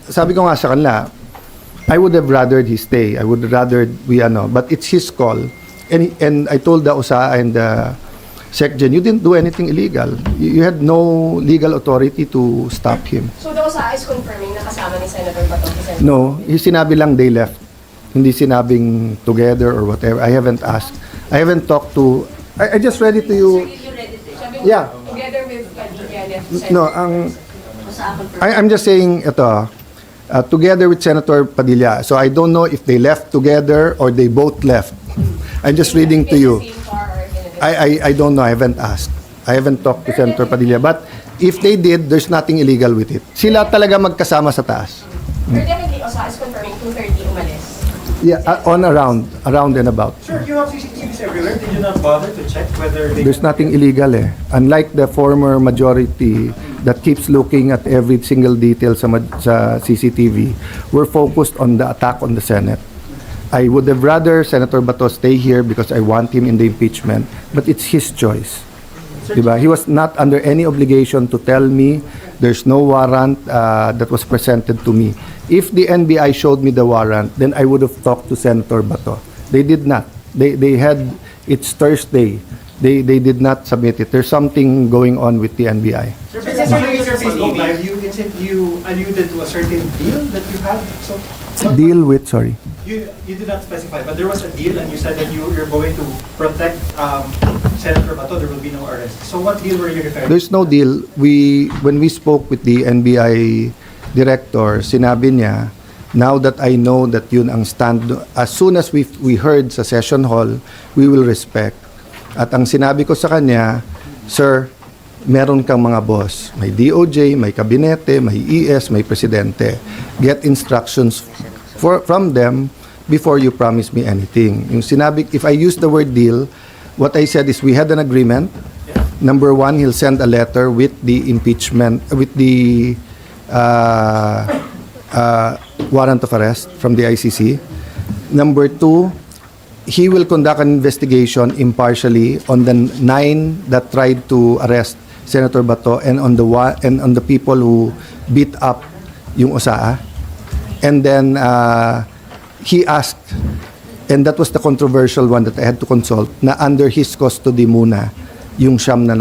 sabi ko nga sa kanila, I would have rathered he stay. I would rather but it's his call. And I told the OSA and the SecGen, you didn't do anything illegal. You had no legal authority to stop him. So the OSA is confirming na kasama ni Senator Bato si Senator? No, sinabi lang they left. Hindi sinabing together or whatever. I haven't asked. I haven't talked to... I just read it to you. Yeah. Together with Padilla and Senator? No, I'm just saying ito, together with Senator Padilla. So I don't know if they left together or they both left. I'm just reading to you. I don't know. I haven't asked. I haven't talked to Senator Padilla. But if they did, there's nothing illegal with it. Sila talaga magkasama sa taas. Pero definitely, OSA is confirming 2:30 umalis. Yeah, around and about. Sir, you have CCTVs everywhere. Did you not bother to check whether they... There's nothing illegal eh. Unlike the former majority that keeps looking at every single detail sa CCTV, we're focused on the attack on the Senate. I would have rather Senator Bato stay here because I want him in the impeachment, but it's his choice. Diba? He was not under any obligation to tell me there's no warrant that was presented to me. If the NBI showed me the warrant, then I would have talked to Senator Bato. They did not. They had, it's Thursday. They did not submit it. There's something going on with the NBI. Sir, during your Facebook Live, you alluded to a certain deal that you had. So, Deal with, sorry. You did not specify, but there was a deal and you said that you're going to protect Senator Bato, there will be no arrest. So what deal were you referring to? There's no deal. When we spoke with the NBI director, sinabi niya, now that I know that yun ang stand, as soon as we heard sa session hall, we will respect. At ang sinabi ko sa kanya, sir, meron kang mga boss. May DOJ, may kabinete, may ES, may presidente. Get instructions from them before you promise me anything. Yung sinabi, if I use the word deal, what I said is we had an agreement. Number one, he'll send a letter with the impeachment, with the warrant of arrest from the ICC. Number two, he will conduct an investigation impartially on the 9 that tried to arrest Senator Bato and on the people who beat up yung OSAA. And then he asked, and that was the controversial one that I had to consult, na under his custody muna yung siyam na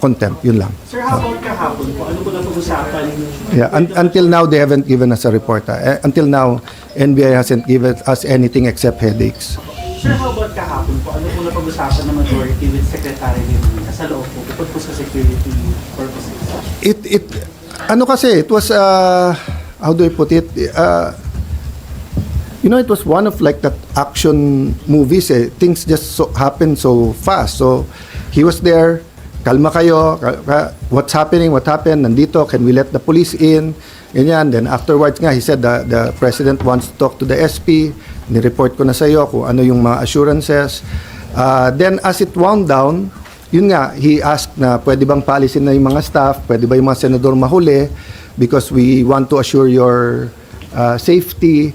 contempt, yun lang. Sir, how about kahapon po? Ano po na pag-usapan? Yeah, until now they haven't given us a report. Until now, NBI hasn't given us anything except headaches. Sir, how about kahapon po? Ano po na pag-usapan ng majority with Secretary Limina sa loob po, bukod po sa security purposes? It was, how do I put it? It was one of like that action movies. Things just happen so fast. So he was there. Kalma kayo. What's happening? What happened? Nandito. Can we let the police in? Ganyan. Then afterwards nga, he said the president wants to talk to the SP. Ni-report ko na sa iyo kung ano yung mga assurances. Then as it wound down, yun nga, he asked na pwede bang paalisin na yung mga staff, pwede ba yung mga senador mahuli because we want to assure your safety.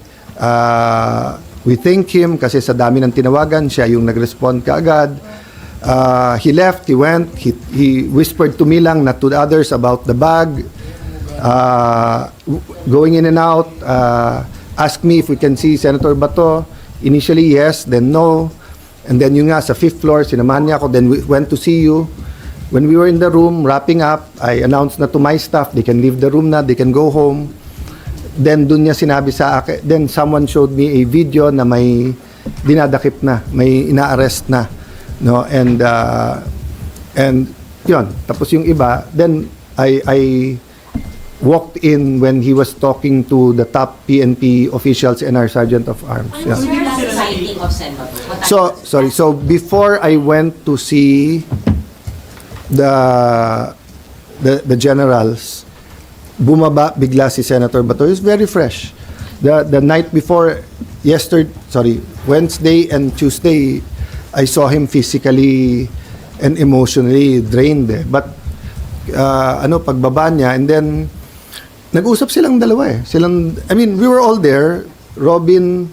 We thank him kasi sa dami ng tinawagan, siya yung nag-respond kaagad. He left, he went, he whispered to me lang, not to the others, about the bag, going in and out, asked me if we can see Senator Bato. Initially, yes, then no. And then yung nga, sa 5th floor, sinamahan niya ako, then we went to see you. When we were in the room, wrapping up, I announced na to my staff, they can leave the room na, they can go home. Then dun niya sinabi sa akin, then someone showed me a video na may dinadakip na, may ina-arrest na. No, and yun, tapos yung iba, then I walked in when he was talking to the top PNP officials and our Sergeant of Arms. Ano Yeah. sir, last sighting of Sen. Bato? What So, time was sorry, that? so before I went to see the generals, bumaba bigla si Senator Bato. He's very fresh. The night before, Wednesday and Tuesday, I saw him physically and emotionally drained. But pagbaba niya, and then nag-usap silang dalawa eh. We were all there. Robin,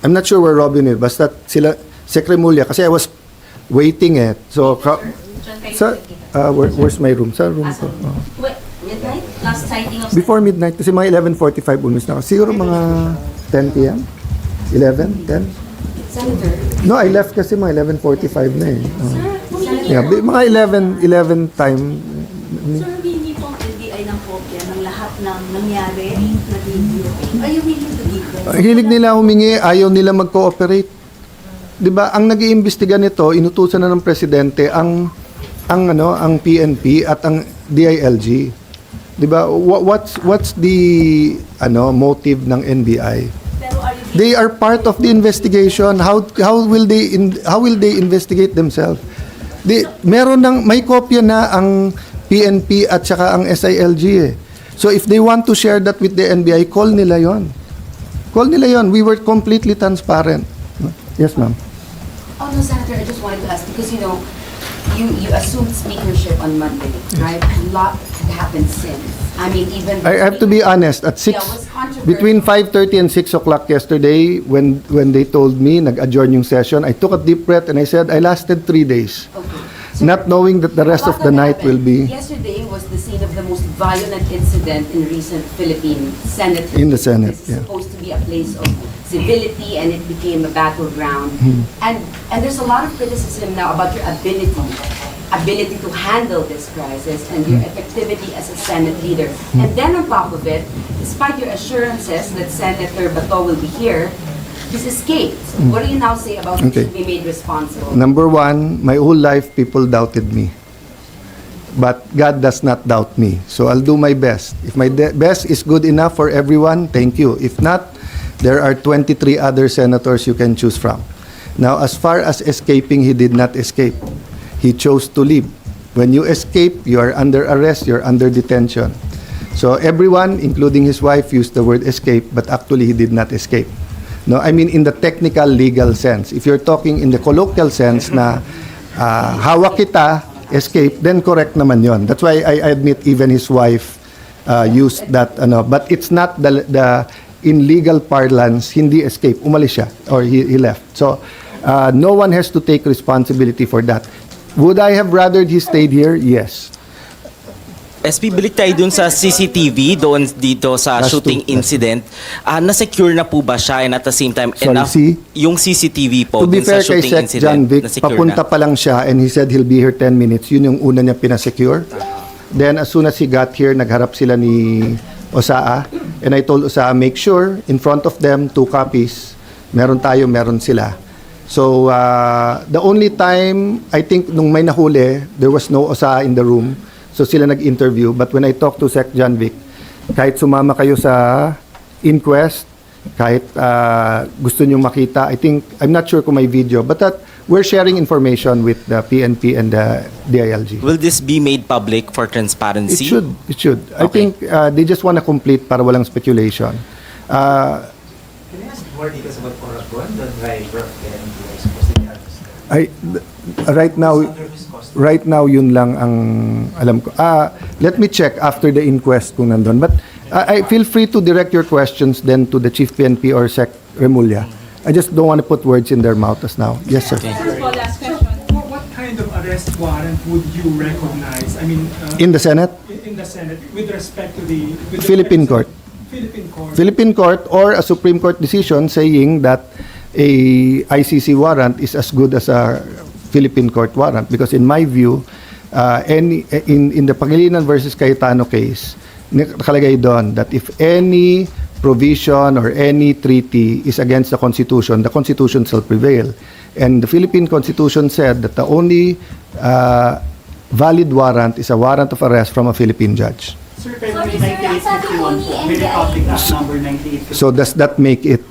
I'm not sure where Robin is, basta sila, Secremulia, kasi I was waiting eh. So, where's my room? Sa room ko. Oh. Wait, midnight? Last sighting of Before midnight, kasi mga 11:45 umis na ako. Siguro mga 10 p.m.? 11? 10? Senator. No, I left kasi mga 11:45 na eh. Oh. Yeah, mga 11 time. Sir, hindi po ang NBI ng kopya ng lahat ng nangyari na video. Are you willing to give them? Ang hilig nila humingi, ayaw nila mag-cooperate. 'Di ba? Ang nag-iimbestiga nito, inutusan na ng presidente ang PNP at ang DILG. 'Di ba? What's the motive ng NBI? Pero are you They are part of the investigation. How will they investigate themselves? May kopya na ang PNP at saka ang SILG eh. So if they want to share that with the NBI, call nila yon. We were completely transparent. Yes, ma'am. Oh no, Senator, I just wanted to ask because you assumed speakership on Monday, right? A lot had happened since. I mean, even I have to be honest. At Yeah, it was controversial. between 5:30 and 6 o'clock yesterday, when they told me nag-adjourn yung session, I took a deep breath and I said I lasted 3 days, Okay. not knowing that the rest of A lot the that night will happened. be Yesterday was the scene of the most violent incident in recent Philippine Senate. In the Senate, This is yeah. supposed to be a place of civility, and it became a battleground. Hmm. And there's a lot of criticism now about your ability to handle this crisis and your effectivity as a Senate leader. Hmm. And then on top of it, despite your assurances that Senator Bato will be here, he's escaped. What do you now say about Hmm. Okay. him should be made responsible? Number one, my whole life people doubted me. But God does not doubt me. So I'll do my best. If my best is good enough for everyone, thank you. If not, there are 23 other senators you can choose from. Now, as far as escaping, he did not escape. He chose to leave. When you escape, you are under arrest, you're under detention. So everyone, including his wife, used the word escape, but actually he did not escape. No, I mean in the technical legal sense. If you're talking in the colloquial sense na hawak kita, escape, then correct naman yon. That's why I admit even his wife used that, but it's not the in legal parlance, hindi escape, umalis siya, or he left. So, no one has to take responsibility for that. Would I have rather he stayed here? Yes. SP, balik tayo dun sa CCTV, doon dito sa Last shooting two. incident. Na-secure na po ba siya and at the same time, Sorry, enough, yung CCTV po To be dun sa fair kay shooting Sec. incident, John Vic, na-secure papunta na? pa lang siya and he said he'll be here 10 minutes. Yun yung una niya pinasecure. Then as soon as he got here, nagharap sila ni Osaa. And I told Osaa, make sure in front of them, 2 copies. Meron tayo, meron sila. So, the only time, I think, nung may nahuli, there was no Osaa in the room. So sila nag-interview. But when I talked to Sec. John Vic, kahit sumama kayo sa inquest, kahit gusto nyo makita, I'm not sure kung may video, but that we're sharing information with the PNP and the DILG. Will this be made public for transparency? It should. I Okay. think they just want to complete para walang speculation. Can I ask more details about Oragon, the driver and the supposed to be arrested? Right now, yun lang ang alam ko. Let me check after the inquest kung nandun. But I feel free to direct your questions then to the Chief PNP or Sec. Remulla. I just don't want to put words in their mouth as now. Yes, sir. What kind of arrest warrant would you recognize? I mean, In the Senate, in the Senate with respect to the Philippine court. Philippine court or a Supreme Court decision saying that a ICC warrant is as good as a Philippine court warrant, because in my view, in the Pangilinan versus Cayetano case, nakalagay doon that if any provision or any treaty is against the Constitution shall prevail. And the Philippine Constitution said that the only valid warrant is a warrant of arrest from a Philippine judge. Sir, pero may 9851 po. May Republic Act number 9851. So does that make it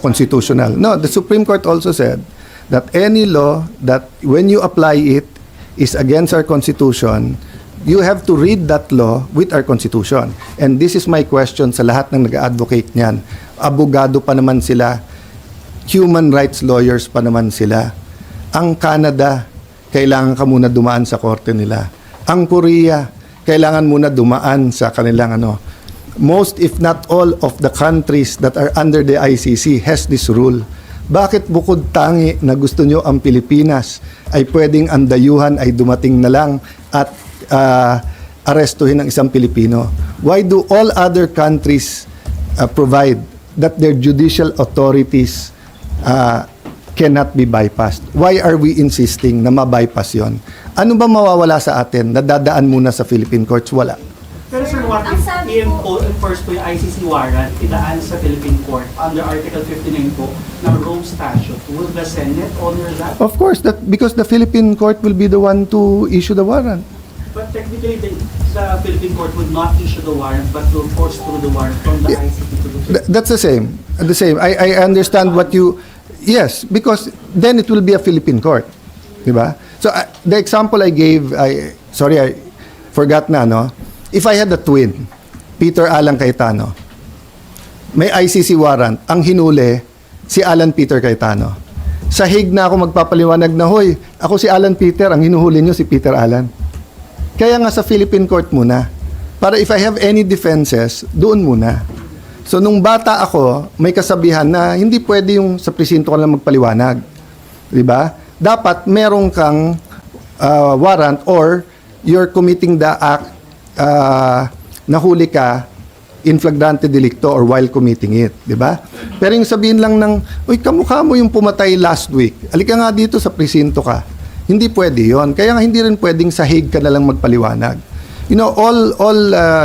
constitutional? No, the Supreme Court also said that any law that when you apply it is against our Constitution, you have to read that law with our Constitution. And this is my question sa lahat ng nag-advocate niyan. Abogado pa naman sila, human rights lawyers pa naman sila. Ang Canada, kailangan ka muna dumaan sa korte nila. Ang Korea, kailangan muna dumaan sa kanilang most if not all of the countries that are under the ICC has this rule. Bakit bukod tangi na gusto nyo ang Pilipinas ay pwedeng ang dayuhan ay dumating na lang at arestuhin ng isang Pilipino? Why do all other countries provide that their judicial authorities cannot be bypassed? Why are we insisting na ma-bypass yon? Ano ba mawawala sa atin na dadaan muna sa Philippine courts? Wala. Pero sir, what if enforce po yung ICC warrant, idaan sa Philippine Court under Article 59 po ng Rome Statute? Will the Senate honor that? Of course, because the Philippine court will be the one to issue the warrant. But technically, the Philippine Court would not issue the warrant but will force through the warrant from the ICC to the Philippines. That's the same. I understand what you... Yes, because then it will be a Philippine court. Diba? So, the example I gave, I forgot na, no? If I had a twin, Peter Alan Cayetano, may ICC warrant, ang hinuli, si Alan Peter Cayetano. Sa Hague na ako magpapaliwanag na, hoy, ako si Alan Peter, ang hinuhuli nyo si Peter Alan. Kaya nga sa Philippine court muna. Para if I have any defenses, doon muna. So nung bata ako, may kasabihan na hindi pwede yung sa presinto ka lang magpaliwanag. Diba? Dapat merong kang warrant or you're committing the act, nahuli ka in flagrante delicto or while committing it, di ba? Pero yung sabihin lang ng, uy, kamukha mo yung pumatay last week, alika nga dito sa presinto ka. Hindi pwede yon. Kaya nga hindi rin pwedeng sa Hague ka na lang magpaliwanag. You know, all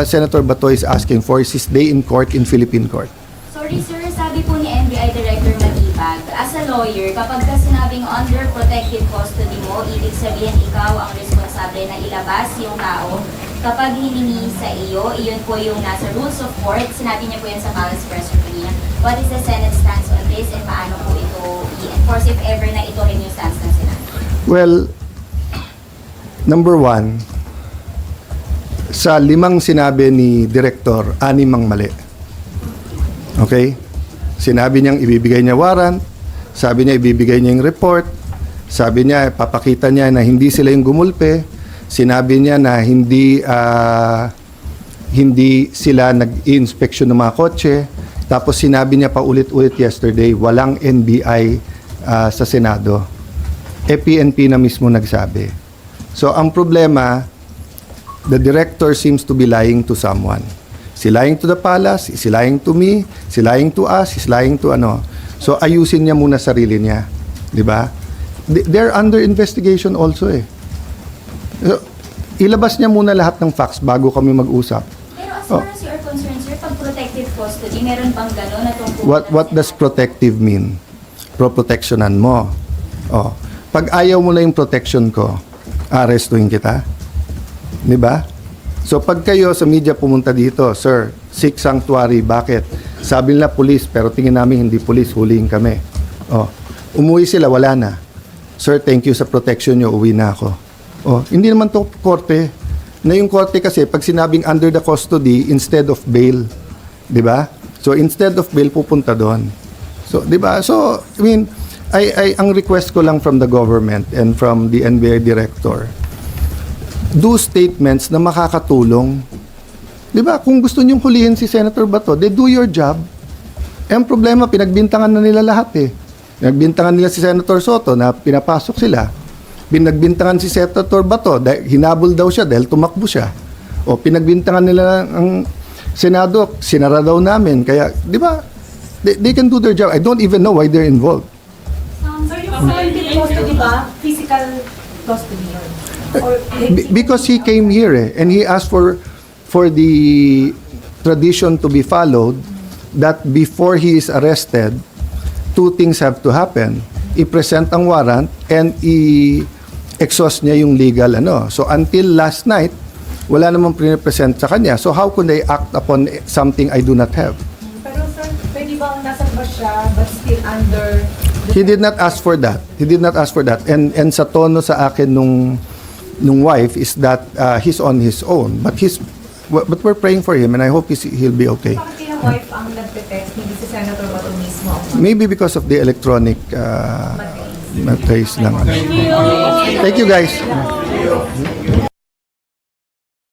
Senator Bato is asking for is his day in court in Philippine court. Sorry sir, sabi po ni NBI Director Matibag, as a lawyer, kapag ka sinabing under protective custody mo, ibig sabihin ikaw ang responsable na ilabas yung tao. Kapag hiningi sa iyo, iyon po yung nasa rules of court, sinabi niya po yan sa Palace Press Review. What is the Senate stance on this and paano po ito i-enforce if ever na ito rin yung stance ng Senate? Well, number one, Sa 5 sinabi ni Director, 6 ang mali. Okay? Sinabi niyang ibibigay niya warrant, sabi niya ibibigay niya yung report, sabi niya papakita niya na hindi sila yung gumulpe, sinabi niya na hindi sila nag-inspection ng mga kotse, tapos sinabi niya pa ulit-ulit yesterday, walang NBI sa Senado. PNP na mismo nagsabi. So ang problema, the director seems to be lying to someone. He's lying to the palace, he's lying to me, he's lying to us, he's lying to ano. So ayusin niya muna sarili niya, 'di ba? They're under investigation also eh. So, ilabas niya muna lahat ng facts bago kami mag-usap. Pero as far as you are concerned, sir, pag protective custody, meron bang gano'n na tungkol? What does protective mean? Pro-protectionan mo. Oh, pag ayaw mo lang yung protection ko, arestuhin kita. 'Di ba? So pag kayo sa media pumunta dito, sir, seek sanctuary, bakit? Sabi nila police, pero tingin namin hindi police, huliin kami. Oh, umuwi sila, wala na. Sir, thank you sa protection nyo, uwi na ako. Oh, hindi naman to korte. Na yung korte kasi, pag sinabing under the custody, instead of bail, di ba? So instead of bail, pupunta doon. So, di ba? So, I mean, ang request ko lang from the government and from the NBI director, do statements na makakatulong. Di ba? Kung gusto niyong hulihin si Senator Bato, they do your job. Eh, ang problema, pinagbintangan na nila lahat eh. Pinagbintangan nila si Senator Soto na pinapasok sila. Pinagbintangan si Senator Bato, hinabol daw siya dahil tumakbo siya. O pinagbintangan nila ang Senado, sinara daw namin. Kaya, di ba? They can do their job. I don't even know why they're involved. So yung protective custody ba, physical custody yun? Or Because he came here and he asked for the tradition to be followed that before he is arrested, 2 things have to happen. I-present ang warrant and i-exhaust niya yung legal ano. So until last night, wala namang pre-present sa kanya. So how could I act upon something I do not have? Pero sir, pwede bang nasa ba siya but still under... He did not ask for that. He did not ask for that. And sa tono sa akin nung wife is that he's on his own. But we're praying for him and I hope he'll be okay. Bakit yung wife ang nagte-test, hindi si Senator Bato mismo? Maybe because of the electronic trace lang. Thank you guys.